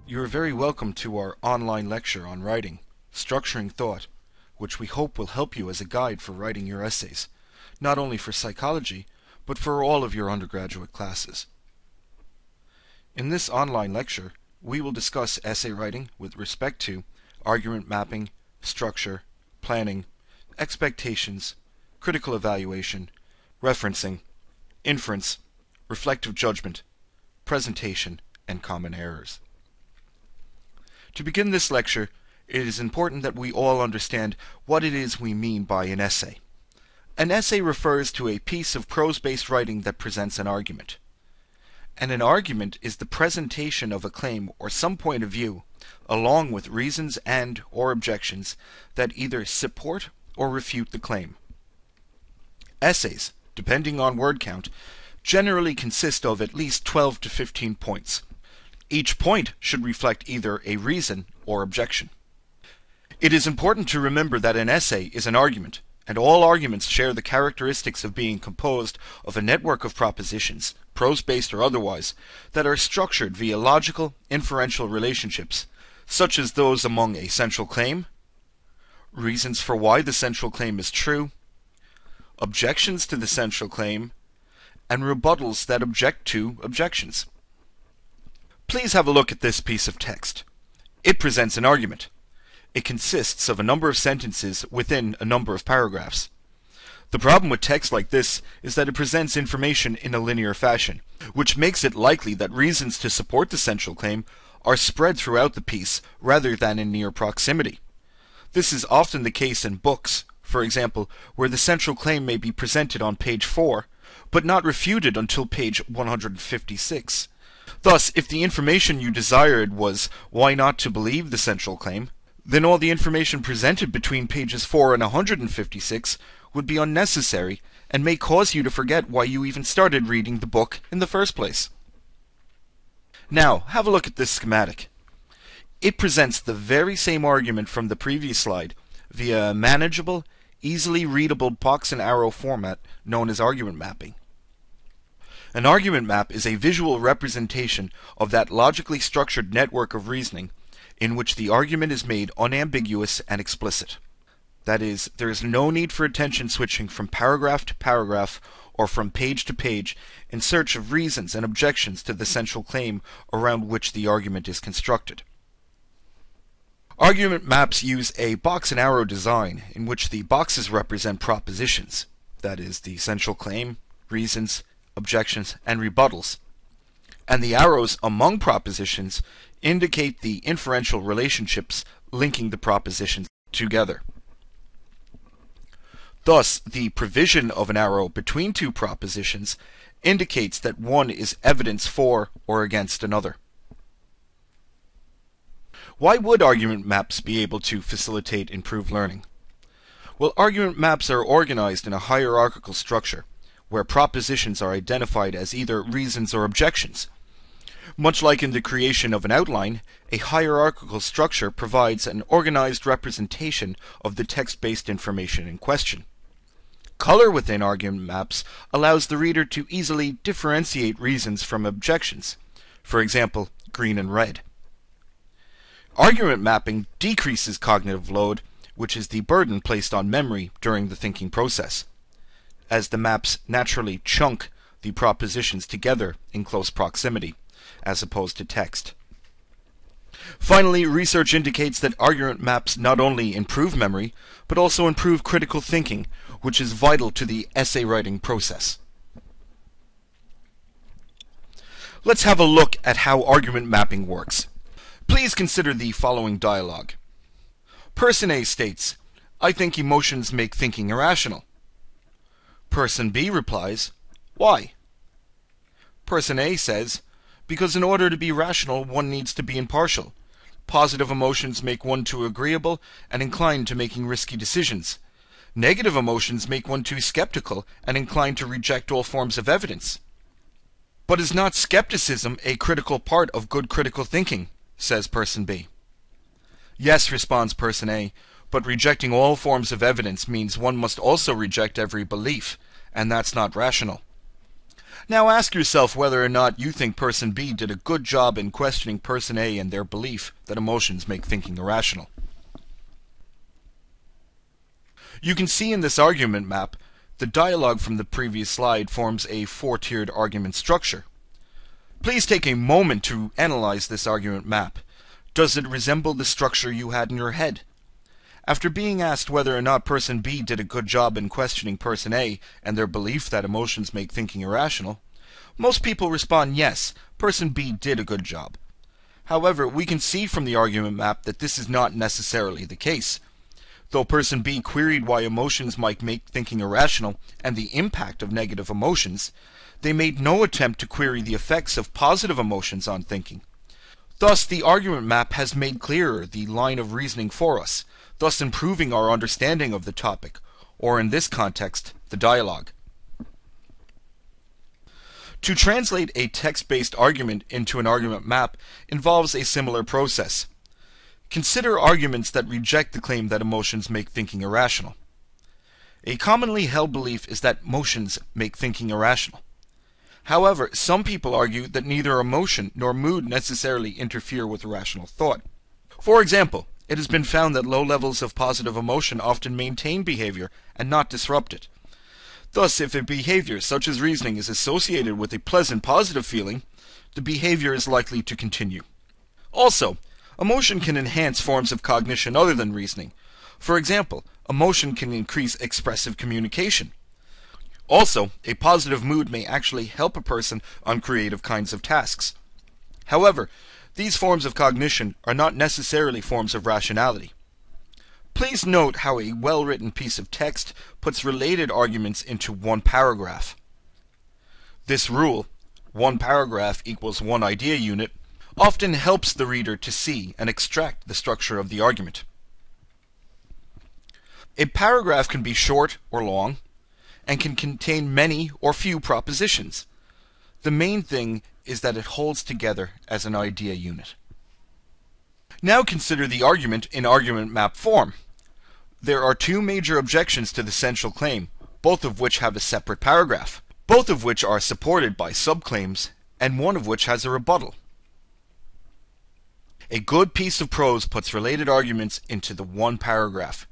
You are very welcome to our online lecture on writing, structuring thought, which we hope will help you as a guide for writing your essays, not only for psychology, but for all of your undergraduate classes. In this online lecture, we will discuss essay writing with respect to argument mapping, structure, planning, expectations, critical evaluation, referencing, inference, reflective judgment, presentation, and common errors. To begin this lecture, it is important that we all understand what it is we mean by an essay. An essay refers to a piece of prose-based writing that presents an argument. And an argument is the presentation of a claim or some point of view, along with reasons and/or objections that either support or refute the claim. Essays, depending on word count, generally consist of at least 12 to 15 points. Each point should reflect either a reason or objection. It is important to remember that an essay is an argument, and all arguments share the characteristics of being composed of a network of propositions, prose-based or otherwise, that are structured via logical, inferential relationships, such as those among a central claim, reasons for why the central claim is true, objections to the central claim, and rebuttals that object to objections. Please have a look at this piece of text. It presents an argument. It consists of a number of sentences within a number of paragraphs. The problem with text like this is that it presents information in a linear fashion, which makes it likely that reasons to support the central claim are spread throughout the piece rather than in near proximity. This is often the case in books, for example, where the central claim may be presented on page 4, but not refuted until page 156. Thus, if the information you desired was why not to believe the central claim, then all the information presented between pages 4 and 156 would be unnecessary and may cause you to forget why you even started reading the book in the first place. Now, have a look at this schematic. It presents the very same argument from the previous slide via a manageable, easily readable box and arrow format known as argument mapping. An argument map is a visual representation of that logically structured network of reasoning in which the argument is made unambiguous and explicit. That is, there is no need for attention switching from paragraph to paragraph or from page to page in search of reasons and objections to the central claim around which the argument is constructed. Argument maps use a box and arrow design in which the boxes represent propositions, that is, the central claim, reasons, objections, and rebuttals, and the arrows among propositions indicate the inferential relationships linking the propositions together. Thus, the provision of an arrow between two propositions indicates that one is evidence for or against another. Why would argument maps be able to facilitate improved learning? Well, argument maps are organized in a hierarchical structure, where propositions are identified as either reasons or objections. Much like in the creation of an outline, a hierarchical structure provides an organized representation of the text-based information in question. Color within argument maps allows the reader to easily differentiate reasons from objections, for example, green and red. Argument mapping decreases cognitive load, which is the burden placed on memory during the thinking process, as the maps naturally chunk the propositions together in close proximity, as opposed to text. Finally, research indicates that argument maps not only improve memory, but also improve critical thinking, which is vital to the essay writing process. Let's have a look at how argument mapping works. Please consider the following dialogue. Person A states, "I think emotions make thinking irrational." Person B replies, "Why?" Person A says, "Because in order to be rational, one needs to be impartial. Positive emotions make one too agreeable and inclined to making risky decisions. Negative emotions make one too skeptical and inclined to reject all forms of evidence." "But is not skepticism a critical part of good critical thinking?" says Person B. "Yes," responds Person A, "but rejecting all forms of evidence means one must also reject every belief, and that's not rational." Now ask yourself whether or not you think person B did a good job in questioning person A and their belief that emotions make thinking irrational. You can see in this argument map, the dialogue from the previous slide forms a four-tiered argument structure. Please take a moment to analyze this argument map. Does it resemble the structure you had in your head? After being asked whether or not person B did a good job in questioning person A and their belief that emotions make thinking irrational, most people respond yes, person B did a good job. However, we can see from the argument map that this is not necessarily the case. Though person B queried why emotions might make thinking irrational and the impact of negative emotions, they made no attempt to query the effects of positive emotions on thinking. Thus, the argument map has made clearer the line of reasoning for us, thus improving our understanding of the topic, or in this context, the dialogue. To translate a text-based argument into an argument map involves a similar process. Consider arguments that reject the claim that emotions make thinking irrational. A commonly held belief is that emotions make thinking irrational. However, some people argue that neither emotion nor mood necessarily interfere with rational thought. For example, it has been found that low levels of positive emotion often maintain behavior and not disrupt it. Thus, if a behavior such as reasoning is associated with a pleasant positive feeling, the behavior is likely to continue. Also, emotion can enhance forms of cognition other than reasoning. For example, emotion can increase expressive communication. Also, a positive mood may actually help a person on creative kinds of tasks. However, these forms of cognition are not necessarily forms of rationality. Please note how a well-written piece of text puts related arguments into one paragraph. This rule, one paragraph equals one idea unit, often helps the reader to see and extract the structure of the argument. A paragraph can be short or long, and can contain many or few propositions. The main thing is that it holds together as an idea unit. Now consider the argument in argument map form. There are two major objections to the central claim, both of which have a separate paragraph, both of which are supported by subclaims, and one of which has a rebuttal. A good piece of prose puts related arguments into the one paragraph.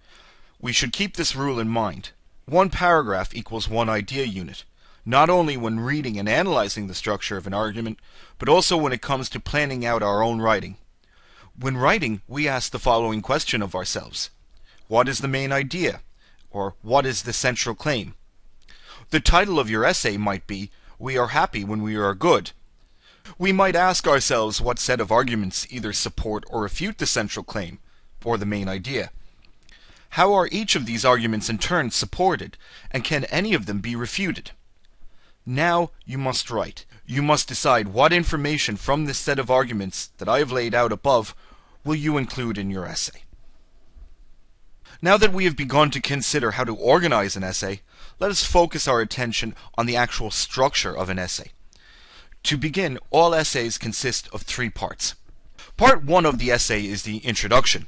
We should keep this rule in mind. One paragraph equals one idea unit, not only when reading and analyzing the structure of an argument, but also when it comes to planning out our own writing. When writing, we ask the following question of ourselves. What is the main idea? Or what is the central claim? The title of your essay might be, We are happy when we are good. We might ask ourselves what set of arguments either support or refute the central claim, or the main idea. How are each of these arguments in turn supported, and can any of them be refuted? Now you must write. You must decide what information from this set of arguments that I have laid out above will you include in your essay. Now that we have begun to consider how to organize an essay, let us focus our attention on the actual structure of an essay. To begin, all essays consist of three parts. Part 1 of the essay is the introduction,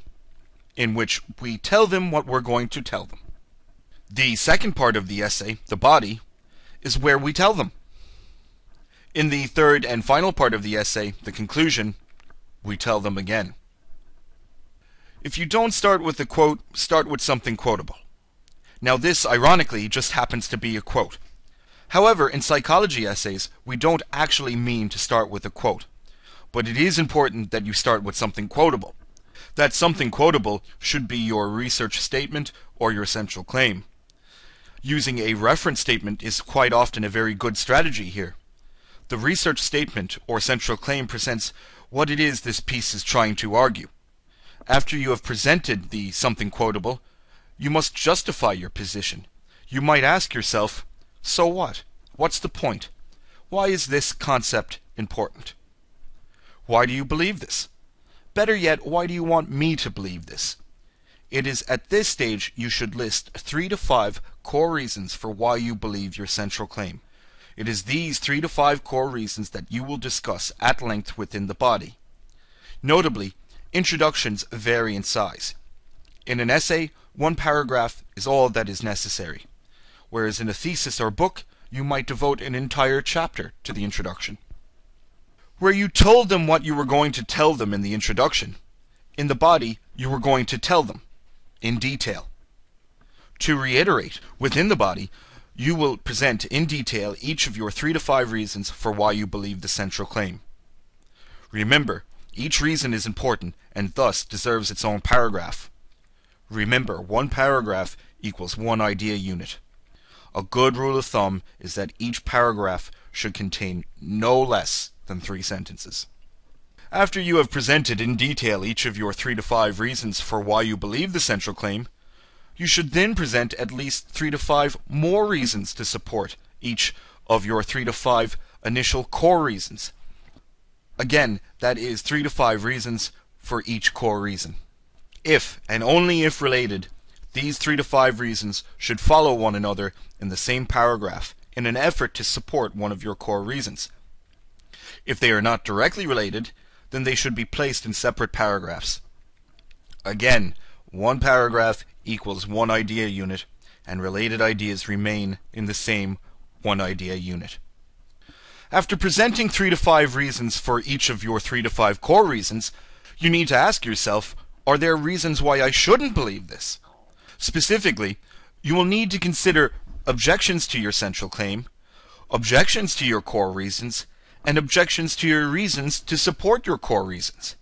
in which we tell them what we're going to tell them. The second part of the essay, the body, is where we tell them. In the third and final part of the essay, the conclusion, we tell them again. If you don't start with a quote, start with something quotable. Now this, ironically, just happens to be a quote. However, in psychology essays, we don't actually mean to start with a quote. But it is important that you start with something quotable. That something quotable should be your research statement or your central claim. Using a reference statement is quite often a very good strategy here. The research statement or central claim presents what it is this piece is trying to argue. After you have presented the something quotable, you must justify your position. You might ask yourself, so what? What's the point? Why is this concept important? Why do you believe this? Better yet, why do you want me to believe this? It is at this stage you should list 3 to 5 core reasons for why you believe your central claim. It is these 3 to 5 core reasons that you will discuss at length within the body. Notably, introductions vary in size. In an essay, one paragraph is all that is necessary, whereas in a thesis or book, you might devote an entire chapter to the introduction. Where you told them what you were going to tell them in the introduction, in the body you were going to tell them in detail. To reiterate, within the body, you will present in detail each of your 3 to 5 reasons for why you believe the central claim. Remember, each reason is important and thus deserves its own paragraph. Remember, 1 paragraph equals 1 idea unit. A good rule of thumb is that each paragraph should contain no less than 3 sentences. After you have presented in detail each of your 3 to 5 reasons for why you believe the central claim, you should then present at least 3 to 5 more reasons to support each of your 3 to 5 initial core reasons. Again, that is 3 to 5 reasons for each core reason. If, and only if related, these 3 to 5 reasons should follow one another in the same paragraph in an effort to support one of your core reasons. If they are not directly related, then they should be placed in separate paragraphs. Again, 1 paragraph equals 1 idea unit, and related ideas remain in the same 1 idea unit. After presenting 3 to 5 reasons for each of your 3 to 5 core reasons, you need to ask yourself, are there reasons why I shouldn't believe this? Specifically, you will need to consider objections to your central claim, objections to your core reasons, and objections to your reasons to support your core reasons.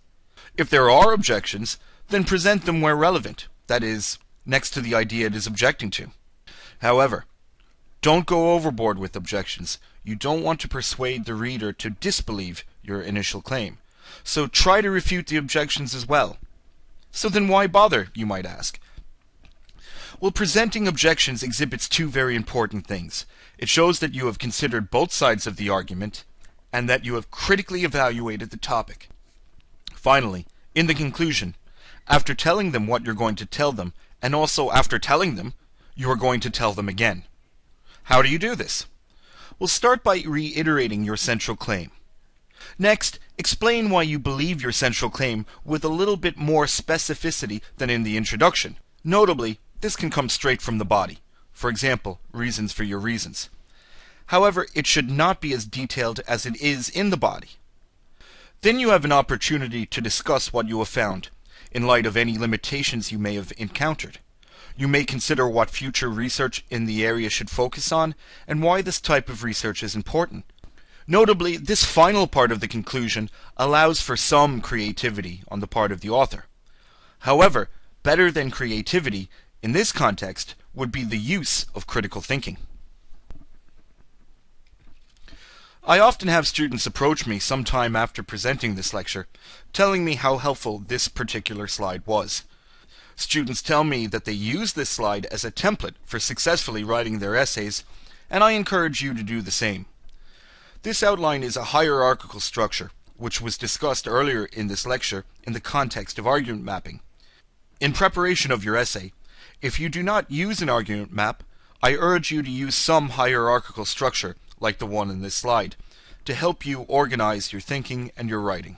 If there are objections, then present them where relevant, that is, next to the idea it is objecting to. However, don't go overboard with objections. You don't want to persuade the reader to disbelieve your initial claim. So try to refute the objections as well. So then why bother, you might ask? Well, presenting objections exhibits 2 very important things. It shows that you have considered both sides of the argument, and that you have critically evaluated the topic. Finally, in the conclusion, after telling them what you're going to tell them, and also after telling them, you are going to tell them again. How do you do this? Well, start by reiterating your central claim. Next, explain why you believe your central claim with a little bit more specificity than in the introduction. Notably, this can come straight from the body. For example, reasons for your reasons. However, it should not be as detailed as it is in the body. Then you have an opportunity to discuss what you have found, in light of any limitations you may have encountered. You may consider what future research in the area should focus on, and why this type of research is important. Notably, this final part of the conclusion allows for some creativity on the part of the author. However, better than creativity, in this context, would be the use of critical thinking. I often have students approach me sometime after presenting this lecture, telling me how helpful this particular slide was. Students tell me that they use this slide as a template for successfully writing their essays, and I encourage you to do the same. This outline is a hierarchical structure, which was discussed earlier in this lecture in the context of argument mapping. In preparation of your essay, if you do not use an argument map, I urge you to use some hierarchical structure, like the one in this slide, to help you organize your thinking and your writing.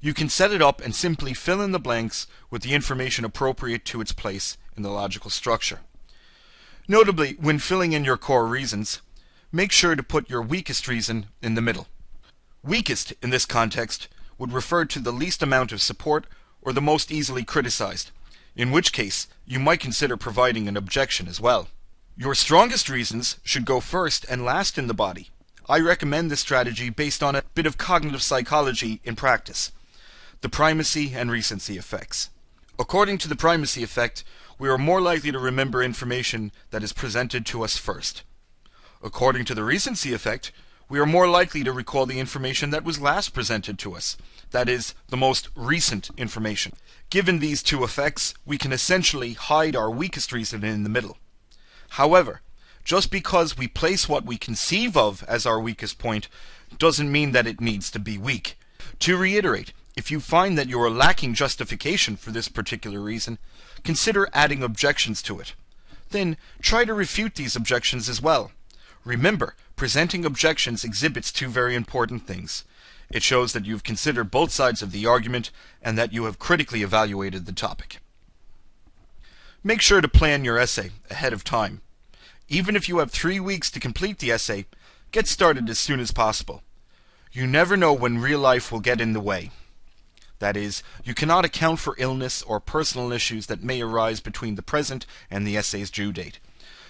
You can set it up and simply fill in the blanks with the information appropriate to its place in the logical structure. Notably, when filling in your core reasons, make sure to put your weakest reason in the middle. Weakest, in this context, would refer to the least amount of support or the most easily criticized, in which case you might consider providing an objection as well. Your strongest reasons should go first and last in the body. I recommend this strategy based on a bit of cognitive psychology in practice. The primacy and recency effects. According to the primacy effect, we are more likely to remember information that is presented to us first. According to the recency effect, we are more likely to recall the information that was last presented to us, that is, the most recent information. Given these 2 effects, we can essentially hide our weakest reason in the middle. However, just because we place what we conceive of as our weakest point doesn't mean that it needs to be weak. To reiterate, if you find that you are lacking justification for this particular reason, consider adding objections to it. Then try to refute these objections as well. Remember, presenting objections exhibits 2 very important things. It shows that you've considered both sides of the argument and that you have critically evaluated the topic. Make sure to plan your essay ahead of time. Even if you have 3 weeks to complete the essay, get started as soon as possible. You never know when real life will get in the way. That is, you cannot account for illness or personal issues that may arise between the present and the essay's due date.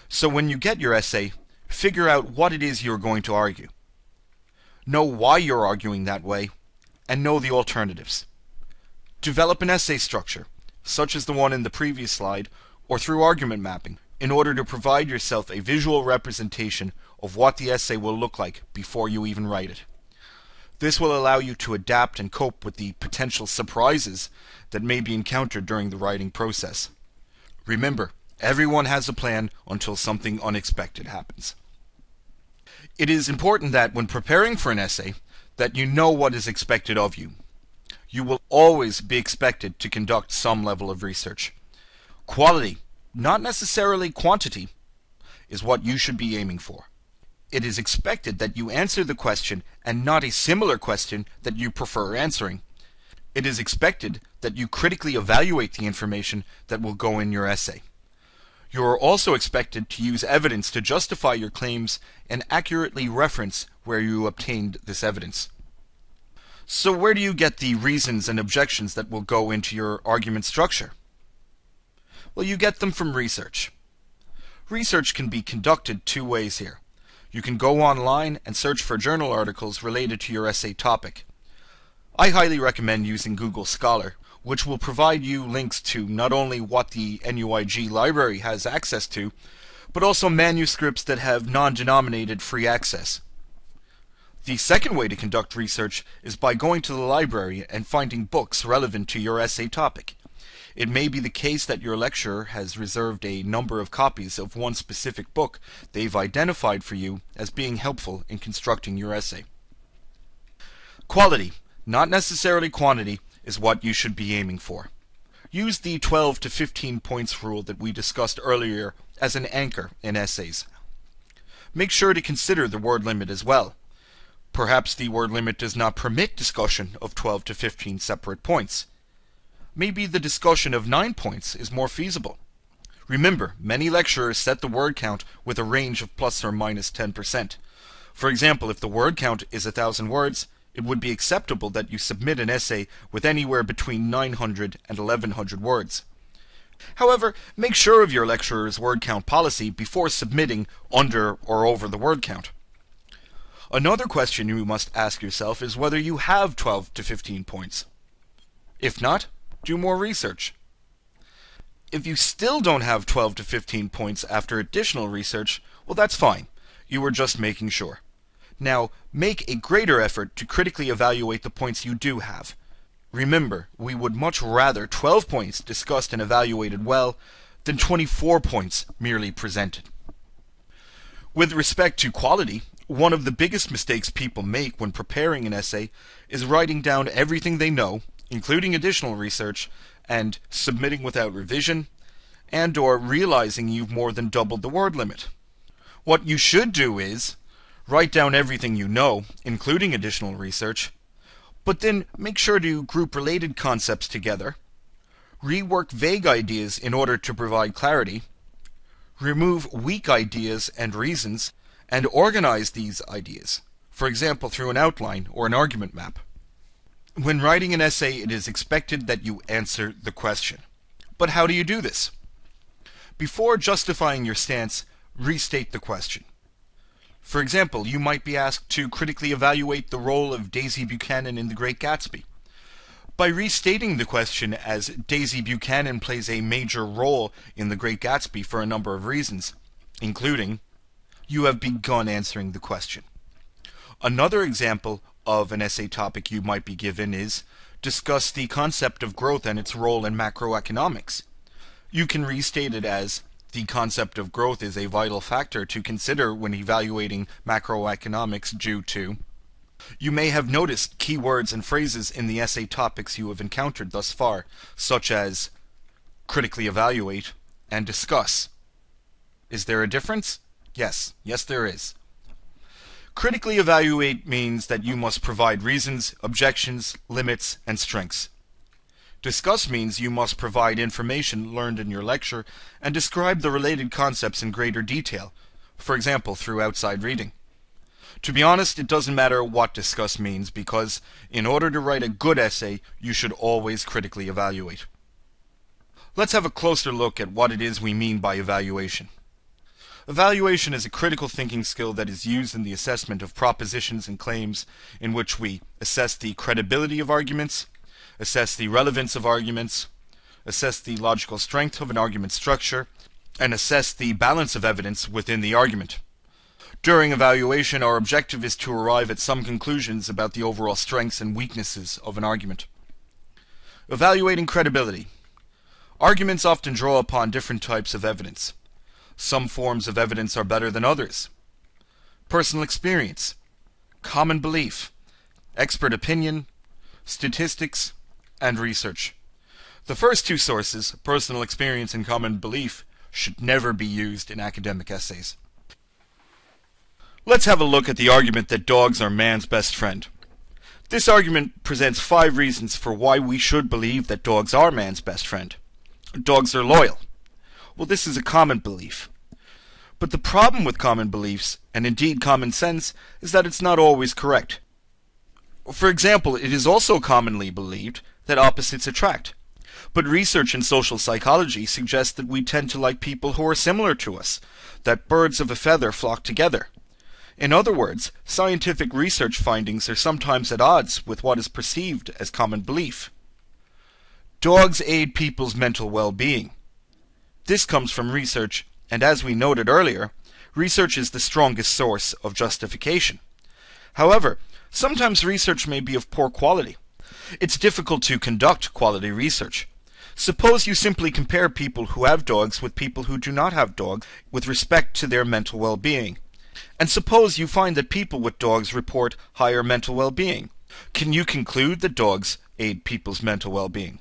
So when you get your essay, figure out what it is you're going to argue. Know why you're arguing that way, and know the alternatives. Develop an essay structure, such as the one in the previous slide, or through argument mapping, in order to provide yourself a visual representation of what the essay will look like before you even write it. This will allow you to adapt and cope with the potential surprises that may be encountered during the writing process. Remember, everyone has a plan until something unexpected happens. It is important that when preparing for an essay, that you know what is expected of you. You will always be expected to conduct some level of research. Quality, not necessarily quantity, is what you should be aiming for. It is expected that you answer the question and not a similar question that you prefer answering. It is expected that you critically evaluate the information that will go in your essay. You are also expected to use evidence to justify your claims and accurately reference where you obtained this evidence. So where do you get the reasons and objections that will go into your argument structure? Well, you get them from research. Research can be conducted 2 ways here. You can go online and search for journal articles related to your essay topic. I highly recommend using Google Scholar, which will provide you links to not only what the NUI library has access to, but also manuscripts that have non-denominated free access. The second way to conduct research is by going to the library and finding books relevant to your essay topic. It may be the case that your lecturer has reserved a number of copies of one specific book they've identified for you as being helpful in constructing your essay. Quality, not necessarily quantity, is what you should be aiming for. Use the 12 to 15 points rule that we discussed earlier as an anchor in essays. Make sure to consider the word limit as well. Perhaps the word limit does not permit discussion of 12 to 15 separate points. Maybe the discussion of 9 points is more feasible. Remember, many lecturers set the word count with a range of plus or minus 10%. For example, if the word count is 1,000 words, it would be acceptable that you submit an essay with anywhere between 900 and 1,100 words. However, make sure of your lecturer's word count policy before submitting under or over the word count. Another question you must ask yourself is whether you have 12 to 15 points. If not, do more research. If you still don't have 12 to 15 points after additional research, well, that's fine. You were just making sure. Now, make a greater effort to critically evaluate the points you do have. Remember, we would much rather 12 points discussed and evaluated well than 24 points merely presented. With respect to quality, one of the biggest mistakes people make when preparing an essay is writing down everything they know, including additional research, and submitting without revision, and/or realizing you've more than doubled the word limit. What you should do is write down everything you know, including additional research, but then make sure to group related concepts together, rework vague ideas in order to provide clarity, remove weak ideas and reasons, and organize these ideas, for example through an outline or an argument map. When writing an essay, it is expected that you answer the question. But how do you do this? Before justifying your stance, restate the question. For example, you might be asked to critically evaluate the role of Daisy Buchanan in The Great Gatsby. By restating the question as Daisy Buchanan plays a major role in The Great Gatsby for a number of reasons, including, you have begun answering the question. Another example of an essay topic you might be given is, discuss the concept of growth and its role in macroeconomics. You can restate it as, the concept of growth is a vital factor to consider when evaluating macroeconomics due to. You may have noticed keywords and phrases in the essay topics you have encountered thus far, such as critically evaluate and discuss. Is there a difference? Yes, there is. Critically evaluate means that you must provide reasons, objections, limits, and strengths. Discuss means you must provide information learned in your lecture and describe the related concepts in greater detail, for example through outside reading. To be honest, it doesn't matter what discuss means, because in order to write a good essay, you should always critically evaluate. Let's have a closer look at what it is we mean by evaluation. Evaluation is a critical thinking skill that is used in the assessment of propositions and claims, in which we assess the credibility of arguments, assess the relevance of arguments, assess the logical strength of an argument structure, and assess the balance of evidence within the argument. During evaluation, our objective is to arrive at some conclusions about the overall strengths and weaknesses of an argument. Evaluating credibility. Arguments often draw upon different types of evidence. Some forms of evidence are better than others. Personal experience, common belief, expert opinion, statistics, and research. The first two sources, personal experience and common belief, should never be used in academic essays. Let's have a look at the argument that dogs are man's best friend. This argument presents 5 reasons for why we should believe that dogs are man's best friend. Dogs are loyal. Well, this is a common belief. But the problem with common beliefs, and indeed common sense, is that it's not always correct. For example, it is also commonly believed that opposites attract. But research in social psychology suggests that we tend to like people who are similar to us, that birds of a feather flock together. In other words, scientific research findings are sometimes at odds with what is perceived as common belief. Dogs aid people's mental well-being. This comes from research, and as we noted earlier, research is the strongest source of justification. However, sometimes research may be of poor quality. It's difficult to conduct quality research. Suppose you simply compare people who have dogs with people who do not have dogs with respect to their mental well-being. And suppose you find that people with dogs report higher mental well-being. Can you conclude that dogs aid people's mental well-being?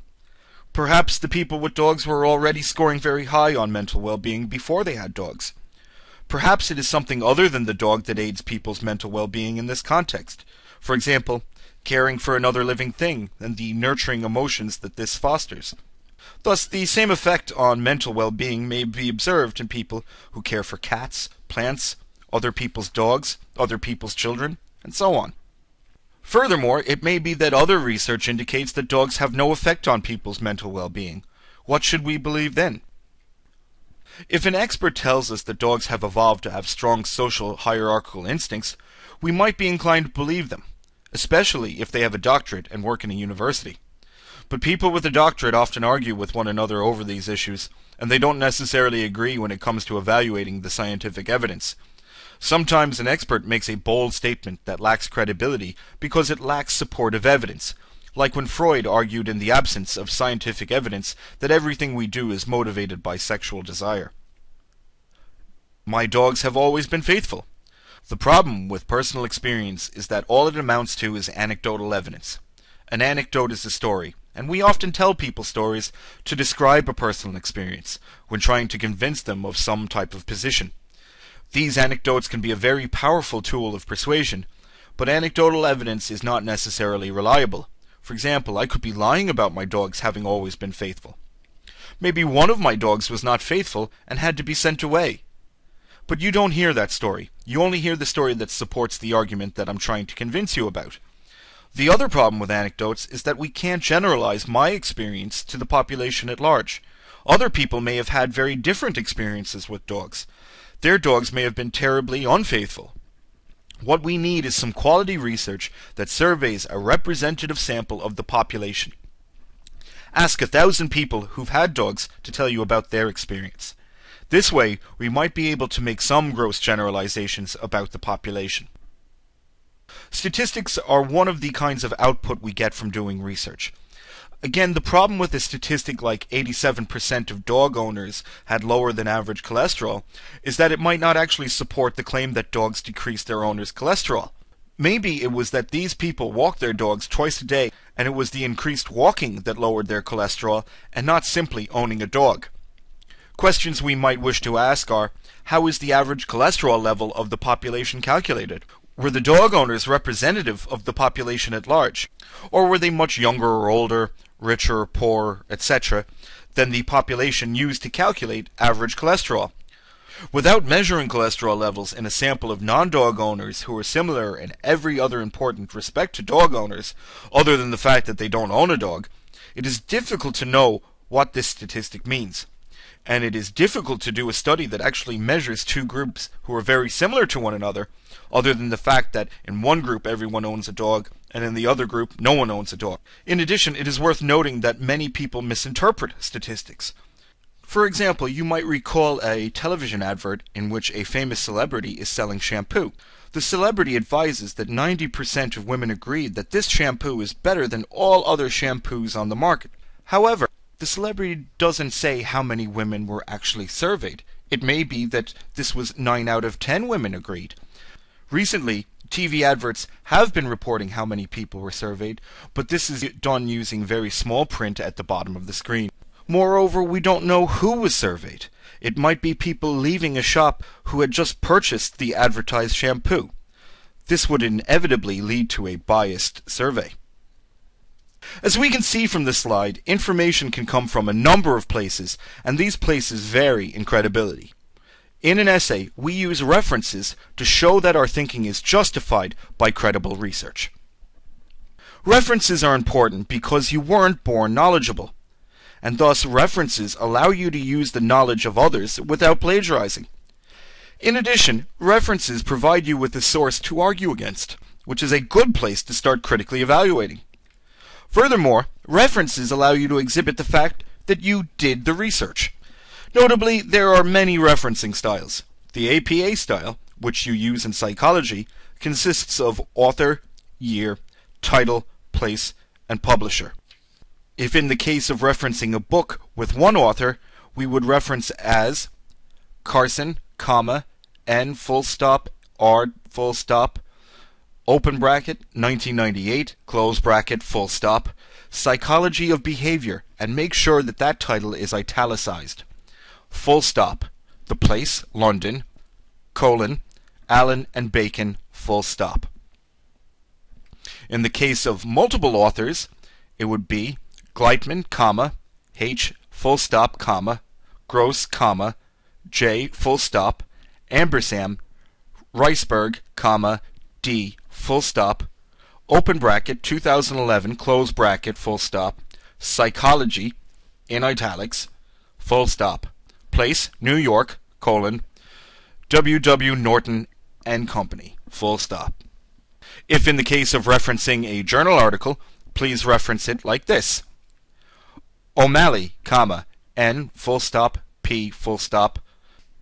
Perhaps the people with dogs were already scoring very high on mental well-being before they had dogs. Perhaps it is something other than the dog that aids people's mental well-being in this context. For example, caring for another living thing and the nurturing emotions that this fosters. Thus, the same effect on mental well-being may be observed in people who care for cats, plants, other people's dogs, other people's children, and so on. Furthermore, it may be that other research indicates that dogs have no effect on people's mental well-being. What should we believe then? If an expert tells us that dogs have evolved to have strong social hierarchical instincts, we might be inclined to believe them, especially if they have a doctorate and work in a university. But people with a doctorate often argue with one another over these issues, and they don't necessarily agree when it comes to evaluating the scientific evidence. Sometimes an expert makes a bold statement that lacks credibility because it lacks supportive evidence, like when Freud argued in the absence of scientific evidence that everything we do is motivated by sexual desire. My dogs have always been faithful. The problem with personal experience is that all it amounts to is anecdotal evidence. An anecdote is a story, and we often tell people stories to describe a personal experience when trying to convince them of some type of position. These anecdotes can be a very powerful tool of persuasion, but anecdotal evidence is not necessarily reliable. For example, I could be lying about my dogs having always been faithful. Maybe one of my dogs was not faithful and had to be sent away. But you don't hear that story. You only hear the story that supports the argument that I'm trying to convince you about. The other problem with anecdotes is that we can't generalize my experience to the population at large. Other people may have had very different experiences with dogs. Their dogs may have been terribly unfaithful. What we need is some quality research that surveys a representative sample of the population. Ask 1,000 people who've had dogs to tell you about their experience. This way, we might be able to make some gross generalizations about the population. Statistics are one of the kinds of output we get from doing research. Again, the problem with a statistic like 87% of dog owners had lower than average cholesterol is that it might not actually support the claim that dogs decrease their owners' cholesterol. Maybe it was that these people walk their dogs twice a day and it was the increased walking that lowered their cholesterol and not simply owning a dog. Questions we might wish to ask are, how is the average cholesterol level of the population calculated? Were the dog owners representative of the population at large? Or were they much younger or older, richer, poorer, etc., than the population used to calculate average cholesterol? Without measuring cholesterol levels in a sample of non-dog owners who are similar in every other important respect to dog owners, other than the fact that they don't own a dog, it is difficult to know what this statistic means. And it is difficult to do a study that actually measures two groups who are very similar to one another, other than the fact that in one group everyone owns a dog, and in the other group no one owns a dog. In addition, it is worth noting that many people misinterpret statistics. For example, you might recall a television advert in which a famous celebrity is selling shampoo. The celebrity advises that 90% of women agreed that this shampoo is better than all other shampoos on the market. However, the celebrity doesn't say how many women were actually surveyed. It may be that this was 9 out of 10 women agreed. Recently, TV adverts have been reporting how many people were surveyed, but this is done using very small print at the bottom of the screen. Moreover, we don't know who was surveyed. It might be people leaving a shop who had just purchased the advertised shampoo. This would inevitably lead to a biased survey. As we can see from this slide, information can come from a number of places, and these places vary in credibility. In an essay, we use references to show that our thinking is justified by credible research. References are important because you weren't born knowledgeable, and thus references allow you to use the knowledge of others without plagiarizing. In addition, references provide you with a source to argue against, which is a good place to start critically evaluating. Furthermore, references allow you to exhibit the fact that you did the research. Notably, there are many referencing styles. The APA style, which you use in psychology, consists of author, year, title, place, and publisher. If in the case of referencing a book with one author, we would reference as Carson, comma, N full stop, R full stop, open bracket, 1998, close bracket, full stop, Psychology of Behavior, and make sure that that title is italicized. Full stop, the place, London, colon, Allen and Bacon, full stop. In the case of multiple authors, it would be Gleitman, comma, H, full stop, comma, Gross, comma, J, full stop, Ambersam, Reisberg, comma, D, full stop, open bracket, 2011, close bracket, full stop, Psychology, in italics, full stop, place, New York, colon, W. Norton and Company, full stop. If in the case of referencing a journal article, please reference it like this. O'Malley, comma, N, full stop, P, full stop,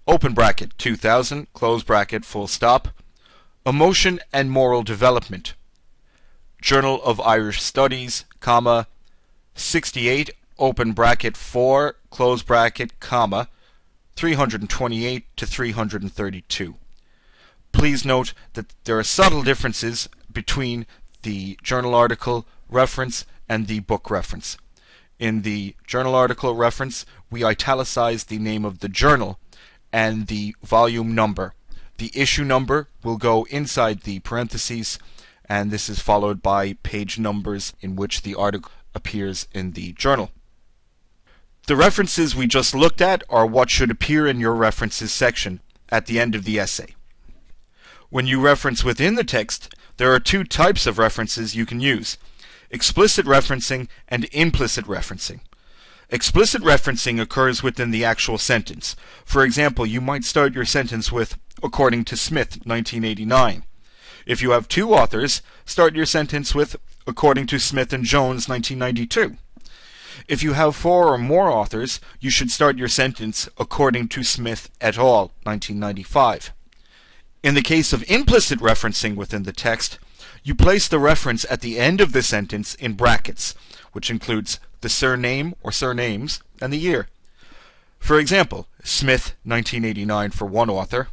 open bracket, 2000, close bracket, full stop, Emotion and Moral Development, Journal of Irish Studies, comma, 68, open bracket, 4, close bracket, comma, 328 to 332. Please note that there are subtle differences between the journal article reference and the book reference. In the journal article reference, we italicize the name of the journal and the volume number. The issue number will go inside the parentheses, and this is followed by page numbers in which the article appears in the journal. The references we just looked at are what should appear in your references section at the end of the essay. When you reference within the text, there are two types of references you can use: explicit referencing and implicit referencing. Explicit referencing occurs within the actual sentence. For example, you might start your sentence with, according to Smith, 1989. If you have two authors, start your sentence with, according to Smith and Jones, 1992. If you have 4 or more authors, you should start your sentence, according to Smith et al., 1995. In the case of implicit referencing within the text, you place the reference at the end of the sentence in brackets, which includes the surname or surnames and the year. For example, Smith, 1989 for one author,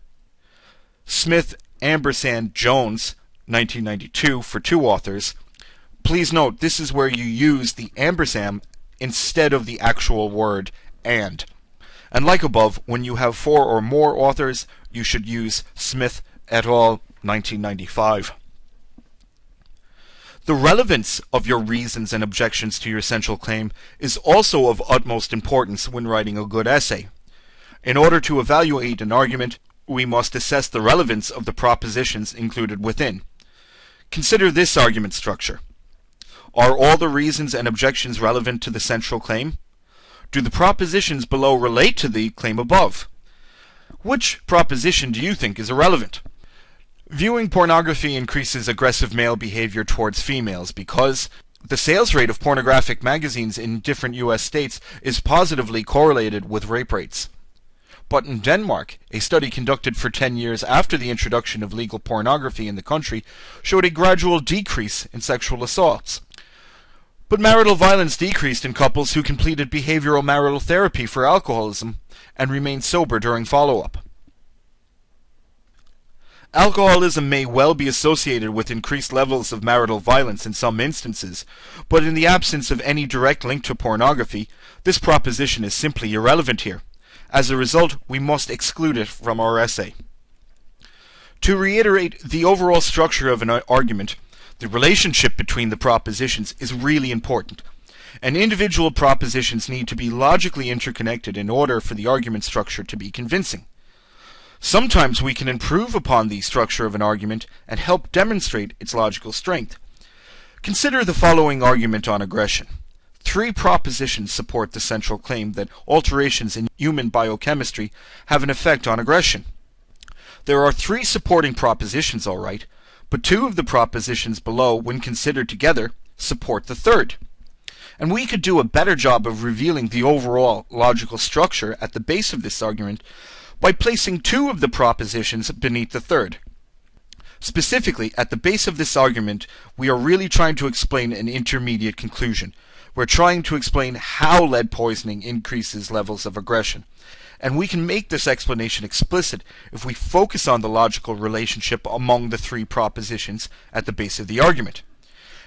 Smith, Ampersand, Jones, 1992 for two authors. Please note this is where you use the ampersand instead of the actual word and. And like above, when you have 4 or more authors, you should use Smith et al. 1995. The relevance of your reasons and objections to your essential claim is also of utmost importance when writing a good essay. In order to evaluate an argument, we must assess the relevance of the propositions included within. Consider this argument structure. Are all the reasons and objections relevant to the central claim? Do the propositions below relate to the claim above? Which proposition do you think is irrelevant? Viewing pornography increases aggressive male behavior towards females because the sales rate of pornographic magazines in different US states is positively correlated with rape rates. But in Denmark, a study conducted for 10 years after the introduction of legal pornography in the country showed a gradual decrease in sexual assaults. But marital violence decreased in couples who completed behavioral marital therapy for alcoholism and remained sober during follow-up. Alcoholism may well be associated with increased levels of marital violence in some instances, but in the absence of any direct link to pornography, this proposition is simply irrelevant here. As a result, we must exclude it from our essay. To reiterate the overall structure of an argument, the relationship between the propositions is really important, and individual propositions need to be logically interconnected in order for the argument structure to be convincing. Sometimes we can improve upon the structure of an argument and help demonstrate its logical strength. Consider the following argument on aggression. 3 propositions support the central claim that alterations in human biochemistry have an effect on aggression. There are 3 supporting propositions, all right, but 2 of the propositions below, when considered together, support the third. And we could do a better job of revealing the overall logical structure at the base of this argument by placing 2 of the propositions beneath the third. Specifically, at the base of this argument, we are really trying to explain an intermediate conclusion. We're trying to explain how lead poisoning increases levels of aggression. And we can make this explanation explicit if we focus on the logical relationship among the 3 propositions at the base of the argument.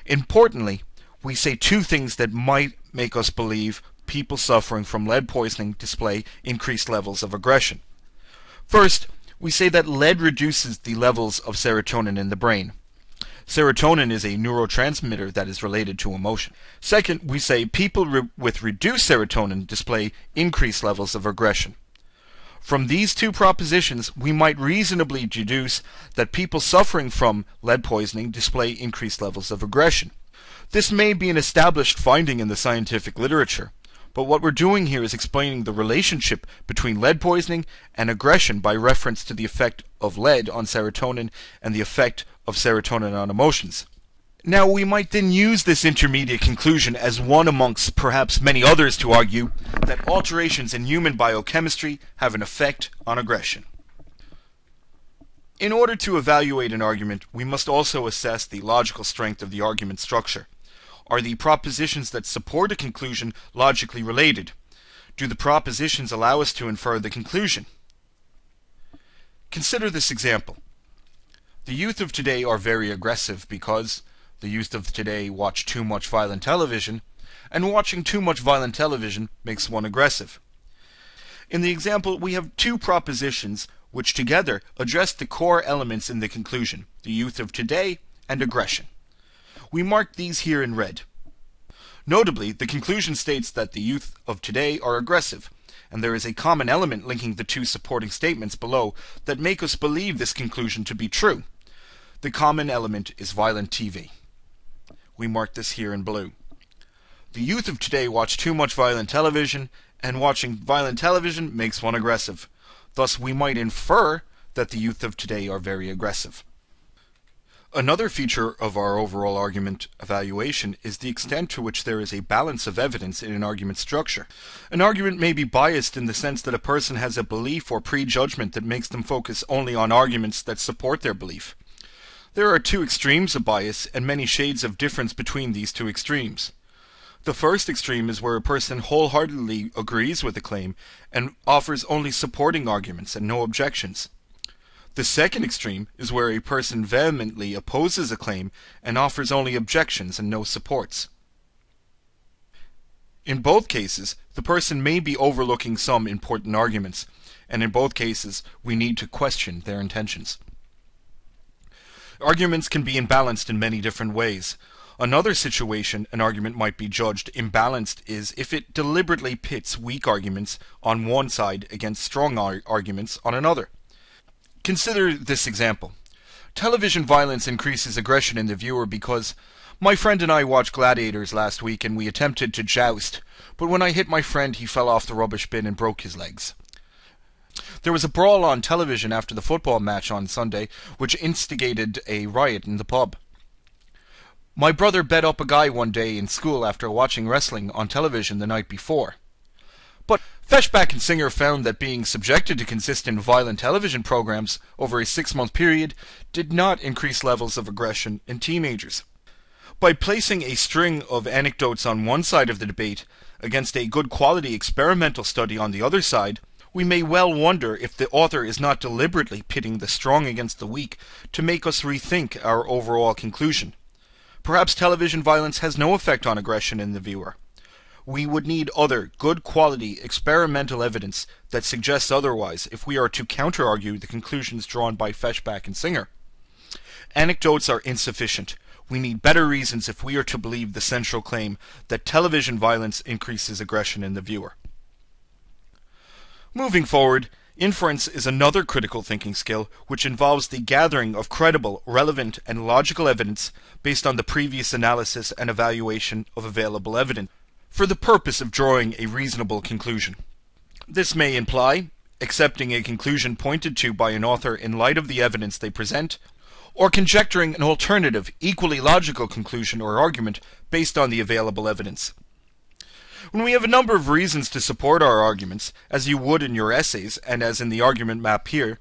Importantly, we say 2 things that might make us believe people suffering from lead poisoning display increased levels of aggression. First, we say that lead reduces the levels of serotonin in the brain. Serotonin is a neurotransmitter that is related to emotion. Second, we say people with reduced serotonin display increased levels of aggression. From these 2 propositions, we might reasonably deduce that people suffering from lead poisoning display increased levels of aggression. This may be an established finding in the scientific literature, but what we're doing here is explaining the relationship between lead poisoning and aggression by reference to the effect of lead on serotonin and the effect of serotonin on emotions. Now, we might then use this intermediate conclusion as one amongst perhaps many others to argue that alterations in human biochemistry have an effect on aggression. In order to evaluate an argument, we must also assess the logical strength of the argument structure. Are the propositions that support a conclusion logically related? Do the propositions allow us to infer the conclusion? Consider this example. The youth of today are very aggressive because the youth of today watch too much violent television, and watching too much violent television makes one aggressive. In the example, we have 2 propositions which together address the core elements in the conclusion, the youth of today and aggression. We mark these here in red. Notably, the conclusion states that the youth of today are aggressive, and there is a common element linking the 2 supporting statements below that make us believe this conclusion to be true. The common element is violent TV. We mark this here in blue. The youth of today watch too much violent television, and watching violent television makes one aggressive. Thus, we might infer that the youth of today are very aggressive. Another feature of our overall argument evaluation is the extent to which there is a balance of evidence in an argument structure. An argument may be biased in the sense that a person has a belief or prejudgment that makes them focus only on arguments that support their belief. There are 2 extremes of bias and many shades of difference between these 2 extremes. The first extreme is where a person wholeheartedly agrees with a claim and offers only supporting arguments and no objections. The second extreme is where a person vehemently opposes a claim and offers only objections and no supports. In both cases, the person may be overlooking some important arguments, and in both cases, we need to question their intentions. Arguments can be imbalanced in many different ways. Another situation an argument might be judged imbalanced is if it deliberately pits weak arguments on one side against strong arguments on another. Consider this example. Television violence increases aggression in the viewer because my friend and I watched Gladiators last week and we attempted to joust, but when I hit my friend he fell off the rubbish bin and broke his legs. There was a brawl on television after the football match on Sunday, which instigated a riot in the pub. My brother bet up a guy one day in school after watching wrestling on television the night before. But Feshbach and Singer found that being subjected to consistent violent television programs over a 6-month period did not increase levels of aggression in teenagers. By placing a string of anecdotes on one side of the debate against a good quality experimental study on the other side, we may well wonder if the author is not deliberately pitting the strong against the weak to make us rethink our overall conclusion. Perhaps television violence has no effect on aggression in the viewer. We would need other good quality experimental evidence that suggests otherwise if we are to counter-argue the conclusions drawn by Feshbach and Singer. Anecdotes are insufficient. We need better reasons if we are to believe the central claim that television violence increases aggression in the viewer. Moving forward, inference is another critical thinking skill which involves the gathering of credible, relevant, and logical evidence based on the previous analysis and evaluation of available evidence, for the purpose of drawing a reasonable conclusion. This may imply accepting a conclusion pointed to by an author in light of the evidence they present, or conjecturing an alternative, equally logical conclusion or argument based on the available evidence. When we have a number of reasons to support our arguments, as you would in your essays and as in the argument map here,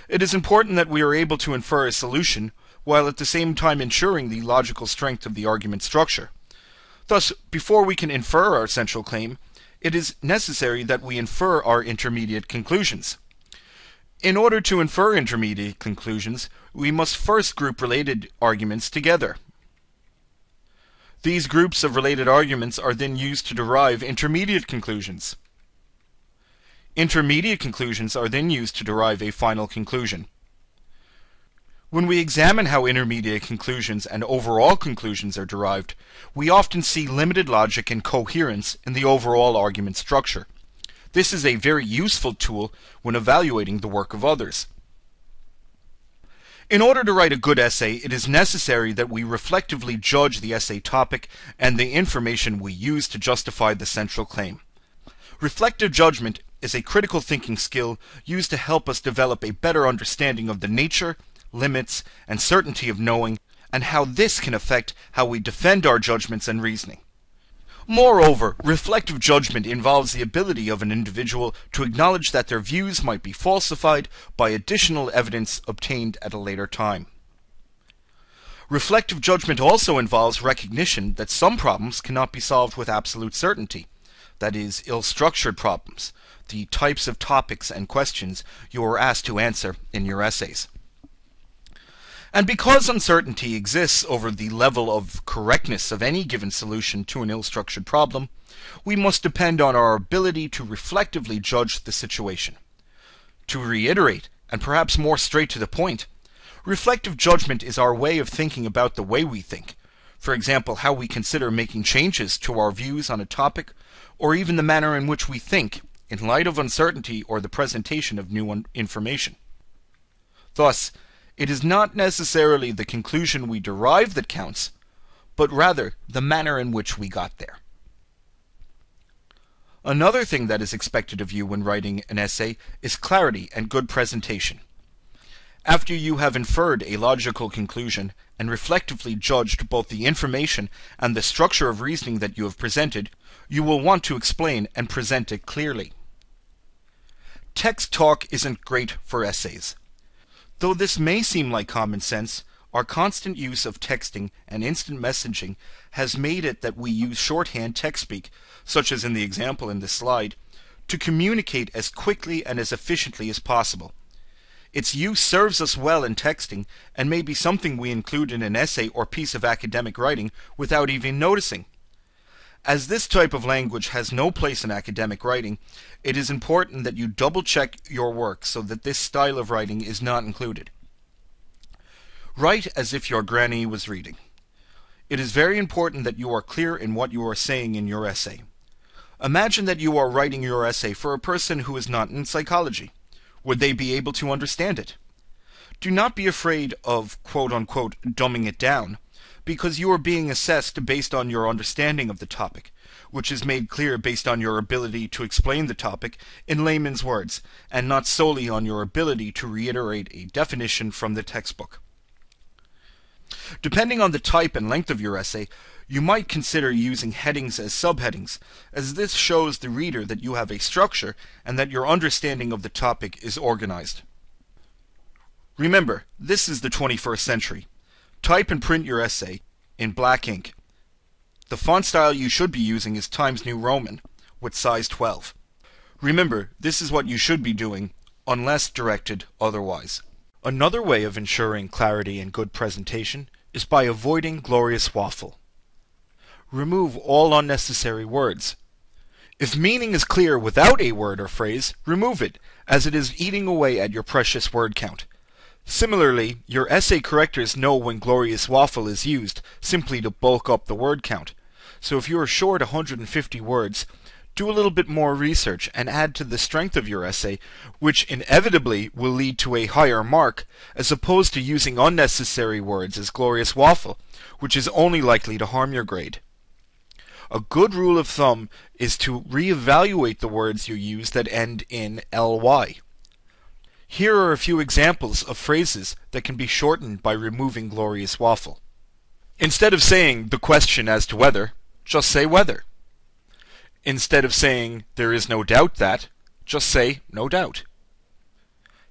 it is important that we are able to infer a solution while at the same time ensuring the logical strength of the argument structure. Thus, before we can infer our central claim, it is necessary that we infer our intermediate conclusions. In order to infer intermediate conclusions, we must first group related arguments together. These groups of related arguments are then used to derive intermediate conclusions. Intermediate conclusions are then used to derive a final conclusion. When we examine how intermediate conclusions and overall conclusions are derived, we often see limited logic and coherence in the overall argument structure. This is a very useful tool when evaluating the work of others. In order to write a good essay, it is necessary that we reflectively judge the essay topic and the information we use to justify the central claim. Reflective judgment is a critical thinking skill used to help us develop a better understanding of the nature, limits, and certainty of knowing, and how this can affect how we defend our judgments and reasoning. Moreover, reflective judgment involves the ability of an individual to acknowledge that their views might be falsified by additional evidence obtained at a later time. Reflective judgment also involves recognition that some problems cannot be solved with absolute certainty, that is, ill-structured problems, the types of topics and questions you are asked to answer in your essays. And because uncertainty exists over the level of correctness of any given solution to an ill-structured problem, we must depend on our ability to reflectively judge the situation. To reiterate, and perhaps more straight to the point, reflective judgment is our way of thinking about the way we think. For example, how we consider making changes to our views on a topic, or even the manner in which we think, in light of uncertainty or the presentation of new information. Thus, it is not necessarily the conclusion we derive that counts, but rather the manner in which we got there. Another thing that is expected of you when writing an essay is clarity and good presentation. After you have inferred a logical conclusion and reflectively judged both the information and the structure of reasoning that you have presented, you will want to explain and present it clearly. Text talk isn't great for essays. Though this may seem like common sense, our constant use of texting and instant messaging has made it that we use shorthand text speak, such as in the example in this slide, to communicate as quickly and as efficiently as possible. Its use serves us well in texting and may be something we include in an essay or piece of academic writing without even noticing. As this type of language has no place in academic writing, it is important that you double-check your work so that this style of writing is not included. Write as if your granny was reading. It is very important that you are clear in what you are saying in your essay. Imagine that you are writing your essay for a person who is not in psychology. Would they be able to understand it? Do not be afraid of quote-unquote dumbing it down, because you are being assessed based on your understanding of the topic, which is made clear based on your ability to explain the topic in layman's words, and not solely on your ability to reiterate a definition from the textbook. Depending on the type and length of your essay, you might consider using headings as subheadings, as this shows the reader that you have a structure and that your understanding of the topic is organized. Remember, this is the 21st century. Type and print your essay in black ink. The font style you should be using is Times New Roman, with size 12. Remember, this is what you should be doing, unless directed otherwise. Another way of ensuring clarity and good presentation is by avoiding glorious waffle. Remove all unnecessary words. If meaning is clear without a word or phrase, remove it, as it is eating away at your precious word count. Similarly, your essay correctors know when glorious waffle is used, simply to bulk up the word count. So if you are short 150 words, do a little bit more research and add to the strength of your essay, which inevitably will lead to a higher mark, as opposed to using unnecessary words as glorious waffle, which is only likely to harm your grade. A good rule of thumb is to reevaluate the words you use that end in ly. Here are a few examples of phrases that can be shortened by removing glorious waffle. Instead of saying the question as to whether, just say whether. Instead of saying there is no doubt that, just say no doubt.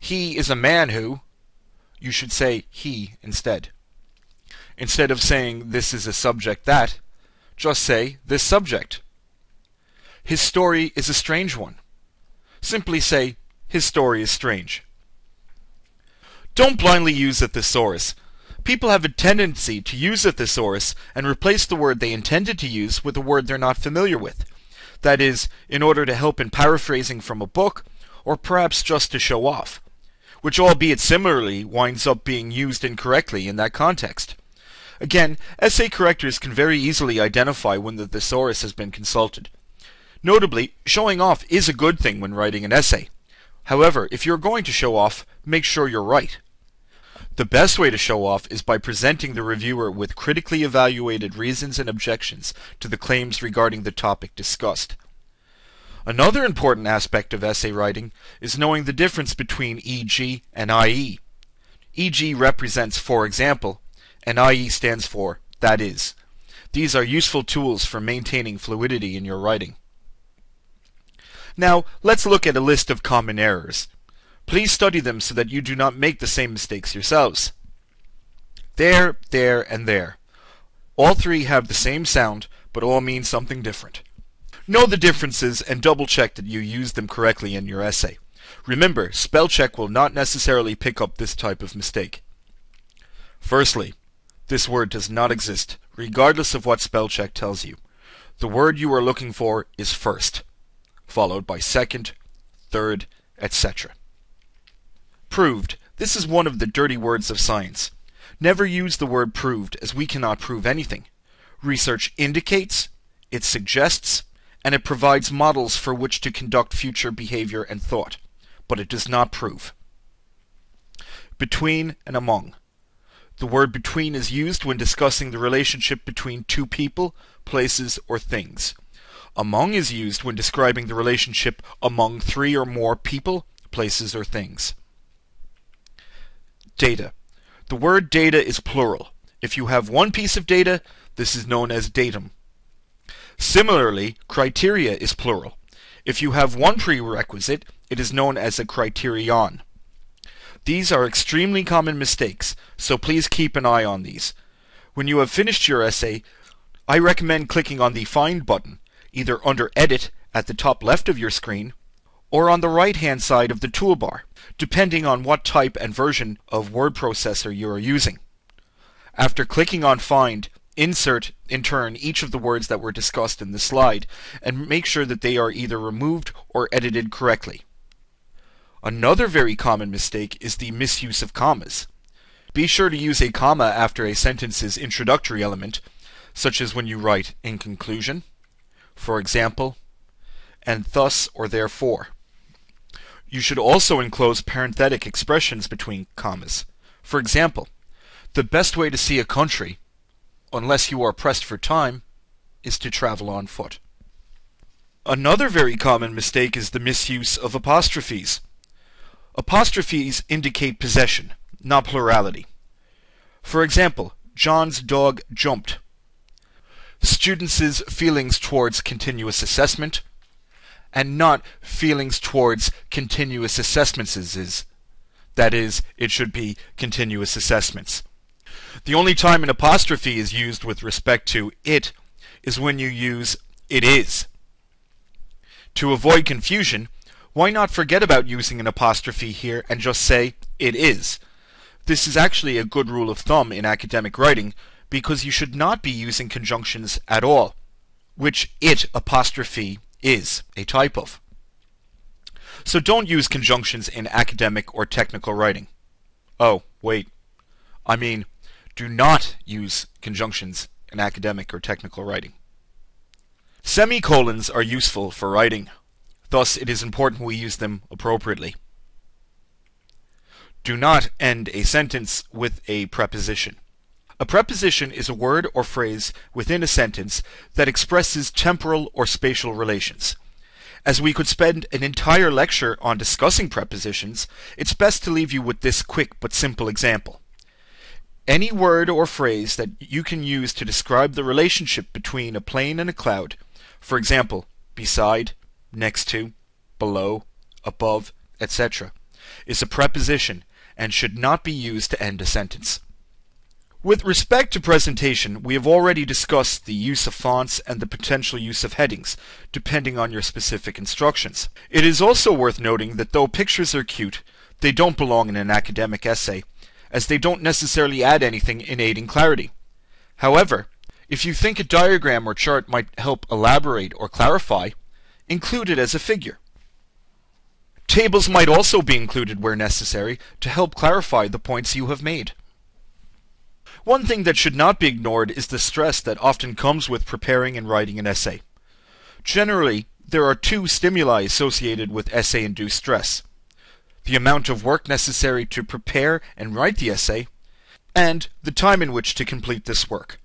He is a man who, you should say he instead. Instead of saying this is a subject that, just say this subject. His story is a strange one. Simply say his story is strange. Don't blindly use a thesaurus. People have a tendency to use a thesaurus and replace the word they intended to use with a word they're not familiar with. That is, in order to help in paraphrasing from a book, or perhaps just to show off, which albeit similarly winds up being used incorrectly in that context. Again, essay correctors can very easily identify when the thesaurus has been consulted. Notably, showing off is a good thing when writing an essay. However, if you're going to show off, make sure you're right. The best way to show off is by presenting the reviewer with critically evaluated reasons and objections to the claims regarding the topic discussed. Another important aspect of essay writing is knowing the difference between e.g. and i.e. e.g. represents for example, and i.e. stands for that is. These are useful tools for maintaining fluidity in your writing. Now, let's look at a list of common errors. Please study them so that you do not make the same mistakes yourselves. There, and there. All three have the same sound, but all mean something different. Know the differences and double check that you use them correctly in your essay. Remember, spell check will not necessarily pick up this type of mistake. Firstly, this word does not exist, regardless of what spell check tells you. The word you are looking for is first, followed by second, third, etc. Proved. This is one of the dirty words of science. Never use the word proved, as we cannot prove anything. Research indicates, it suggests, and it provides models for which to conduct future behavior and thought, but it does not prove. Between and among. The word between is used when discussing the relationship between two people, places, or things. Among is used when describing the relationship among three or more people, places, or things. Data. The word data is plural. If you have one piece of data, this is known as datum. Similarly, criteria is plural. If you have one prerequisite, it is known as a criterion. These are extremely common mistakes, so please keep an eye on these. When you have finished your essay, I recommend clicking on the Find button, either under Edit at the top left of your screen, or on the right-hand side of the toolbar, depending on what type and version of word processor you are using. After clicking on Find, insert, in turn, each of the words that were discussed in the slide, and make sure that they are either removed or edited correctly. Another very common mistake is the misuse of commas. Be sure to use a comma after a sentence's introductory element, such as when you write in conclusion, for example, and thus or therefore. You should also enclose parenthetic expressions between commas. For example, the best way to see a country, unless you are pressed for time, is to travel on foot. Another very common mistake is the misuse of apostrophes. Apostrophes indicate possession, not plurality. For example, John's dog jumped. Students' feelings towards continuous assessment, and not feelings towards continuous assessments is. That is, it should be continuous assessments. The only time an apostrophe is used with respect to it is when you use it is. To avoid confusion, why not forget about using an apostrophe here and just say it is? This is actually a good rule of thumb in academic writing because you should not be using conjunctions at all, which it apostrophe is a type of. So don't use conjunctions in academic or technical writing. Oh, wait. I mean, do not use conjunctions in academic or technical writing. Semicolons are useful for writing. Thus, it is important we use them appropriately. Do not end a sentence with a preposition. A preposition is a word or phrase within a sentence that expresses temporal or spatial relations. As we could spend an entire lecture on discussing prepositions, it's best to leave you with this quick but simple example. Any word or phrase that you can use to describe the relationship between a plane and a cloud, for example, beside, next to, below, above, etc., is a preposition and should not be used to end a sentence. With respect to presentation, we have already discussed the use of fonts and the potential use of headings, depending on your specific instructions. It is also worth noting that though pictures are cute, they don't belong in an academic essay, as they don't necessarily add anything in aiding clarity. However, if you think a diagram or chart might help elaborate or clarify, include it as a figure. Tables might also be included where necessary to help clarify the points you have made. One thing that should not be ignored is the stress that often comes with preparing and writing an essay. Generally, there are two stimuli associated with essay-induced stress: the amount of work necessary to prepare and write the essay, and the time in which to complete this work.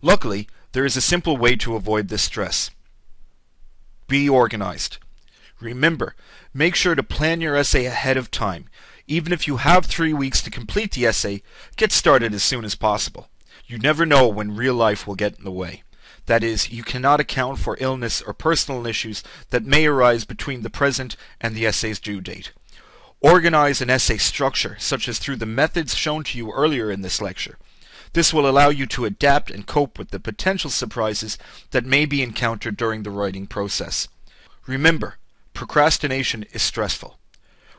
Luckily, there is a simple way to avoid this stress. Be organized. Remember, make sure to plan your essay ahead of time. Even if you have 3 weeks to complete the essay, get started as soon as possible. You never know when real life will get in the way. That is, you cannot account for illness or personal issues that may arise between the present and the essay's due date. Organize an essay structure, such as through the methods shown to you earlier in this lecture. This will allow you to adapt and cope with the potential surprises that may be encountered during the writing process. Remember, procrastination is stressful.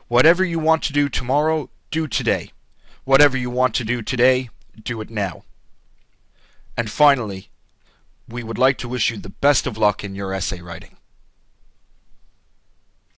Whatever you want to do tomorrow, do today. Whatever you want to do today, do it now. And finally, we would like to wish you the best of luck in your essay writing.